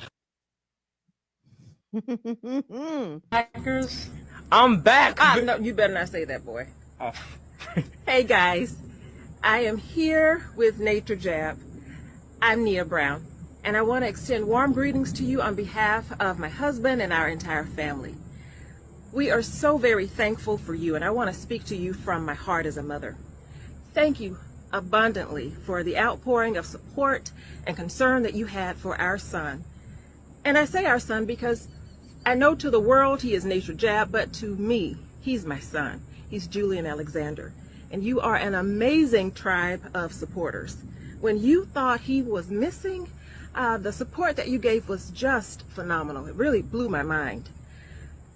[SPEAKER 19] Hackers,
[SPEAKER 18] I'm back.
[SPEAKER 19] No, you better not say that, boy.
[SPEAKER 18] Oh.
[SPEAKER 19] Hey guys, I am here with Nature Jab. I'm Nia Brown, and I want to extend warm greetings to you on behalf of my husband and our entire family. We are so very thankful for you, and I want to speak to you from my heart as a mother. Thank you abundantly for the outpouring of support and concern that you had for our son. And I say our son because I know to the world he is Nature Jab, but to me, he's my son. He's Julian Alexander. And you are an amazing tribe of supporters. When you thought he was missing, the support that you gave was just phenomenal. It really blew my mind.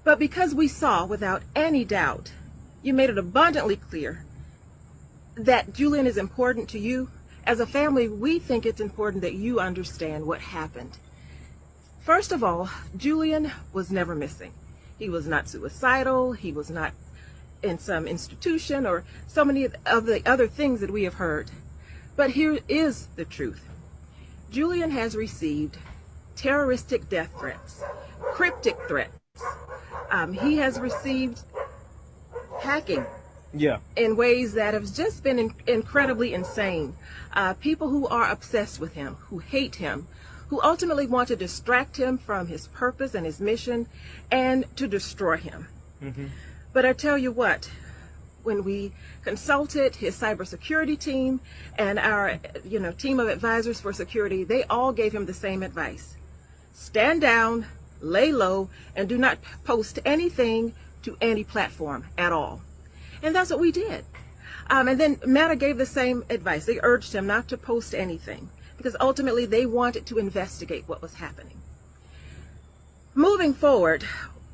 [SPEAKER 19] But because we saw without any doubt, you made it abundantly clear that Julian is important to you. As a family, we think it's important that you understand what happened. First of all, Julian was never missing. He was not suicidal. He was not in some institution or so many of the other things that we have heard. But here is the truth. Julian has received terroristic death threats, cryptic threats. He has received hacking in ways that have just been incredibly insane. People who are obsessed with him, who hate him, who ultimately want to distract him from his purpose and his mission and to destroy him. But I tell you what, when we consulted his cybersecurity team and our team of advisors for security, they all gave him the same advice. Stand down, lay low, and do not post anything to any platform at all. And that's what we did. And then Meta gave the same advice. They urged him not to post anything because ultimately they wanted to investigate what was happening. Moving forward,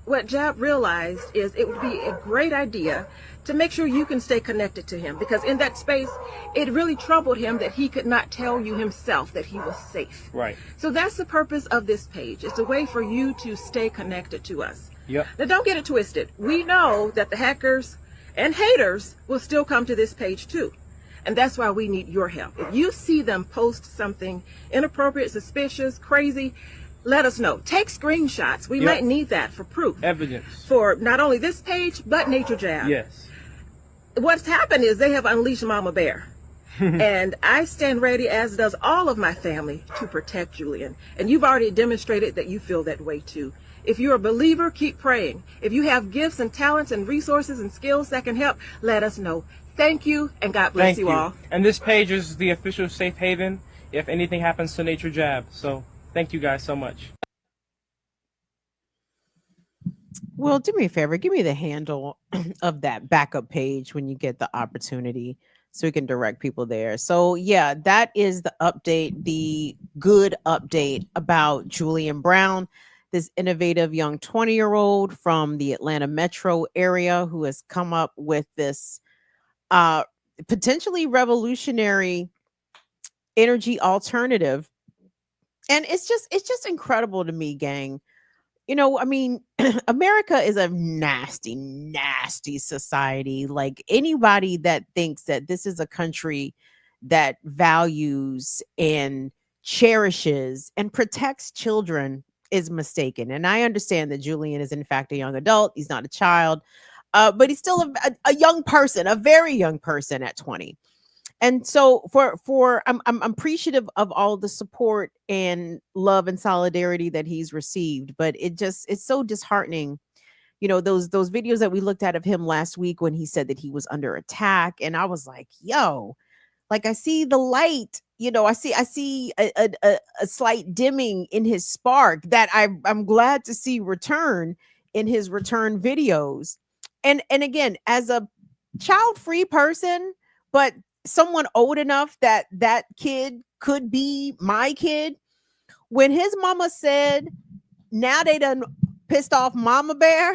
[SPEAKER 19] what Jab realized is it would be a great idea to make sure you can stay connected to him, because in that space, it really troubled him that he could not tell you himself that he was safe.
[SPEAKER 18] Right.
[SPEAKER 19] So that's the purpose of this page. It's a way for you to stay connected to us.
[SPEAKER 18] Yep.
[SPEAKER 19] Now, don't get it twisted. We know that the hackers and haters will still come to this page too. And that's why we need your help. If you see them post something inappropriate, suspicious, crazy, let us know. Take screenshots. We might need that for proof.
[SPEAKER 18] Evidence.
[SPEAKER 19] For not only this page, but Nature Jab.
[SPEAKER 18] Yes.
[SPEAKER 19] What's happened is they have unleashed Mama Bear. And I stand ready, as does all of my family, to protect Julian. And you've already demonstrated that you feel that way too. If you're a believer, keep praying. If you have gifts and talents and resources and skills that can help, let us know. Thank you, and God bless you all.
[SPEAKER 18] And this page is the official safe haven if anything happens to Nature Jab. So thank you guys so much.
[SPEAKER 1] Well, do me a favor, give me the handle of that backup page when you get the opportunity so we can direct people there. So yeah, that is the update, the good update about Julian Brown, this innovative young 20-year-old from the Atlanta metro area who has come up with this potentially revolutionary energy alternative. And it's just incredible to me, gang. You know, I mean, America is a nasty, nasty society. Like, anybody that thinks that this is a country that values and cherishes and protects children is mistaken. And I understand that Julian is in fact a young adult. He's not a child, but he's still a young person, a very young person at 20. And so I'm appreciative of all the support and love and solidarity that he's received, but it's so disheartening. You know, those videos that we looked at of him last week when he said that he was under attack, and I was like, yo, like, I see the light, you know, I see a slight dimming in his spark that I'm glad to see return in his return videos. And again, as a child-free person, but someone old enough that kid could be my kid, when his mama said, now they done pissed off Mama Bear,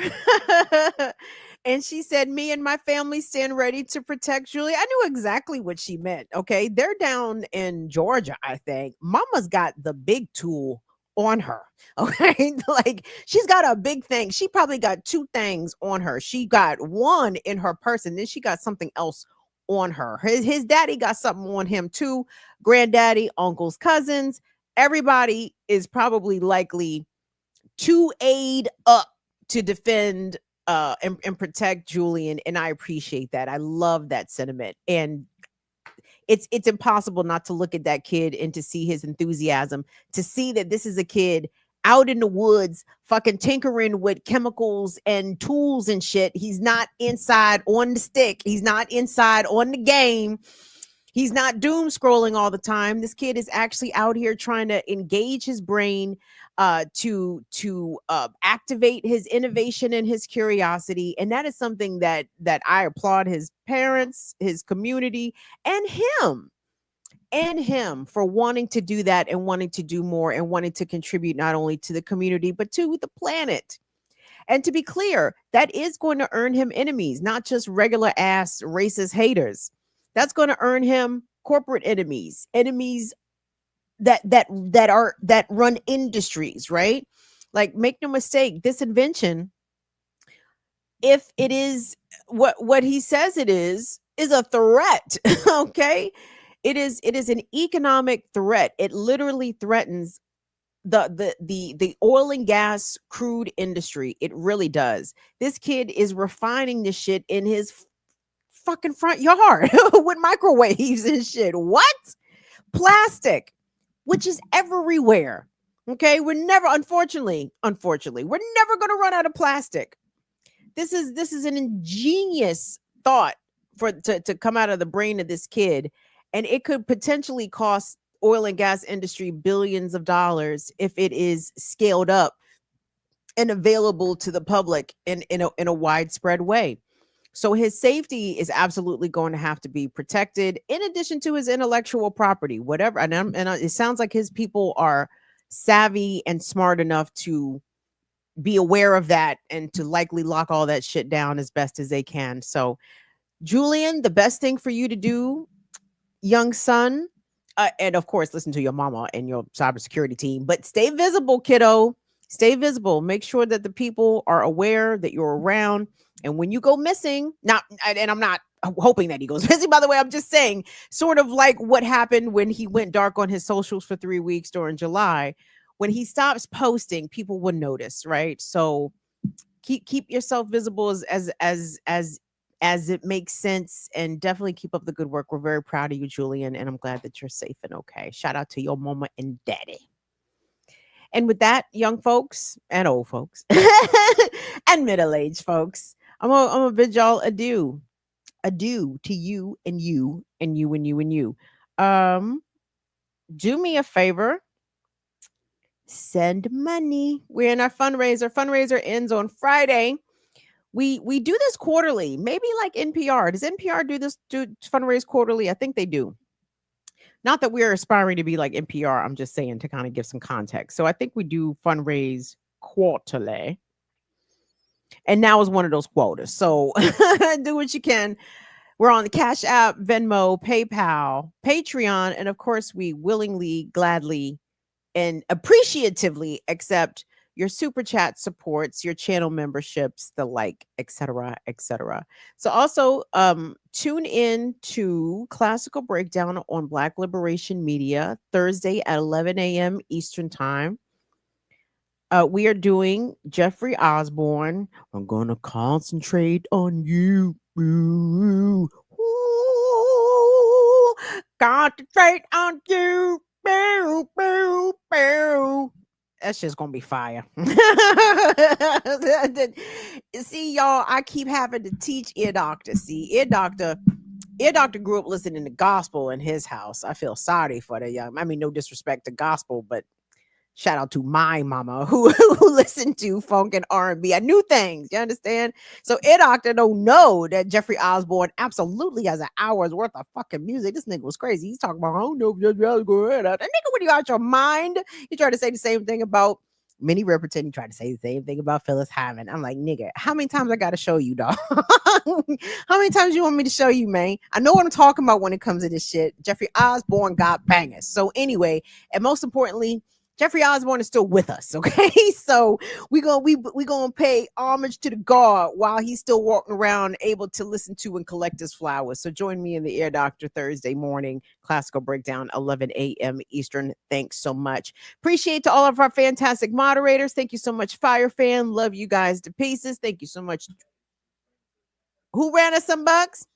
[SPEAKER 1] and she said, me and my family stand ready to protect Julie, I knew exactly what she meant. Okay, they're down in Georgia, I think. Mama's got the big tool on her. Okay, like, she's got a big thing. She probably got two things on her. She got one in her purse, and then she got something else on her. His daddy got something on him too. Granddaddy, uncles, cousins, everybody is probably likely to aid up to defend and protect Julian. And I appreciate that. I love that sentiment. And it's impossible not to look at that kid and to see his enthusiasm, to see that this is a kid out in the woods, fucking tinkering with chemicals and tools and shit. He's not inside on the stick. He's not inside on the game. He's not doom scrolling all the time. This kid is actually out here trying to engage his brain to activate his innovation and his curiosity. And that is something that I applaud his parents, his community, and him for wanting to do that and wanting to do more and wanting to contribute not only to the community, but to the planet. And to be clear, that is going to earn him enemies, not just regular ass racist haters. That's going to earn him corporate enemies that run industries, right? Like, make no mistake, this invention, if it is what he says it is a threat. Okay, it is an economic threat. It literally threatens the oil and gas crude industry. It really does. This kid is refining this shit in his fucking front yard with microwaves and shit. What? Plastic, which is everywhere. Okay, unfortunately, we're never going to run out of plastic. This is an ingenious thought to come out of the brain of this kid, and it could potentially cost oil and gas industry billions of dollars if it is scaled up and available to the public in a widespread way. So his safety is absolutely going to have to be protected, in addition to his intellectual property, whatever. And it sounds like his people are savvy and smart enough to be aware of that and to likely lock all that shit down as best as they can. So, Julian, the best thing for you to do, young son, and of course, listen to your mama and your cybersecurity team, but stay visible, kiddo. Stay visible. Make sure that the people are aware that you're around. And when you go missing, and I'm not hoping that he goes missing, by the way, I'm just saying, sort of like what happened when he went dark on his socials for 3 weeks during July. When he stops posting, people will notice, right? So keep yourself visible as it makes sense, and definitely keep up the good work. We're very proud of you, Julian, and I'm glad that you're safe and okay. Shout out to your mama and daddy. And with that, young folks and old folks and middle-aged folks, I'm gonna bid y'all adieu. Adieu to you and you and you and you and you. Do me a favor. Send money. We're in our fundraiser. Fundraiser ends on Friday. We do this quarterly, maybe like NPR. Does NPR do fundraise quarterly? I think they do. Not that we're aspiring to be like NPR. I'm just saying to kind of give some context. So I think we do fundraise quarterly. And now is one of those quotas. So do what you can. We're on the Cash App, Venmo, PayPal, Patreon. And of course, we willingly, gladly, and appreciatively accept your super chat supports, your channel memberships, the like, etc., etc. So also tune in to Classical Breakdown on Black Liberation Media Thursday at 11 a.m. Eastern Time. We are doing Jeffrey Osborne. I'm gonna concentrate on you. Ooh, ooh, concentrate on you. Boo, boo, boo. That's just gonna be fire. See, y'all, I keep having to teach Ear Doctor. See, Ear Doctor grew up listening to gospel in his house. I feel sorry for the young. I mean, no disrespect to gospel, but shout out to my mama who listened to funk and R&B. I knew things, you understand? So Ear Doctor don't know that Jeffrey Osborne absolutely has an hour's worth of fucking music. This nigga was crazy. He's talking about, I don't know if Jeffrey Osborne. That nigga, when you out your mind, you try to say the same thing about Minnie Riperton. You try to say the same thing about Phyllis Hyman. I'm like, nigga, how many times I got to show you, dog? How many times you want me to show you, man? I know what I'm talking about when it comes to this shit. Jeffrey Osborne got bangers. So anyway, and most importantly, Jeffrey Osborne is still with us, okay? So we gonna pay homage to the God while he's still walking around, able to listen to and collect his flowers. So join me in the Ear Doctor Thursday morning, Classical Breakdown, 11 a.m. Eastern. Thanks so much. Appreciate to all of our fantastic moderators. Thank you so much, Fire Fan. Love you guys to pieces. Thank you so much. Who ran us some bucks?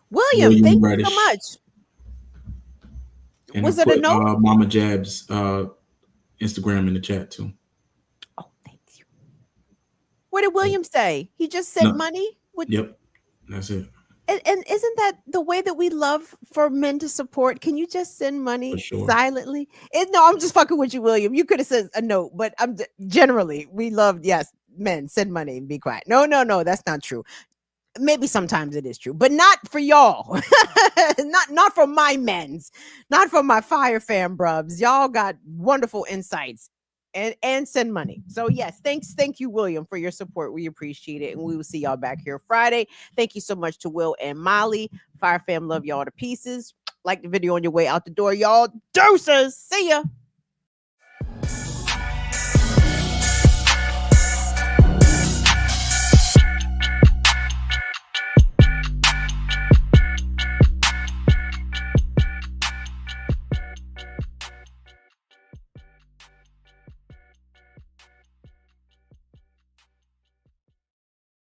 [SPEAKER 1] William, thank you so much.
[SPEAKER 15] And
[SPEAKER 1] was
[SPEAKER 15] I
[SPEAKER 1] it a note?
[SPEAKER 15] Mama Jab's Instagram in the chat too.
[SPEAKER 1] Oh, thank you. What did William say? He just sent money?
[SPEAKER 15] Yep, that's it.
[SPEAKER 1] And isn't that the way that we love for men to support? Can you just send money silently? No, I'm just fucking with you, William. You could have said a note, but generally we love, yes, men send money and be quiet. No, that's not true. Maybe sometimes it is true, but not for y'all. not for my men's, not for my Fire Fan brubs. Y'all got wonderful insights and send money. So yes, thank you, William, for your support. We appreciate it, and we will see y'all back here Friday. Thank you so much to Will and Molly. Fire Fam, love y'all to pieces. Like the video on your way out the door, y'all. Deuces. See ya.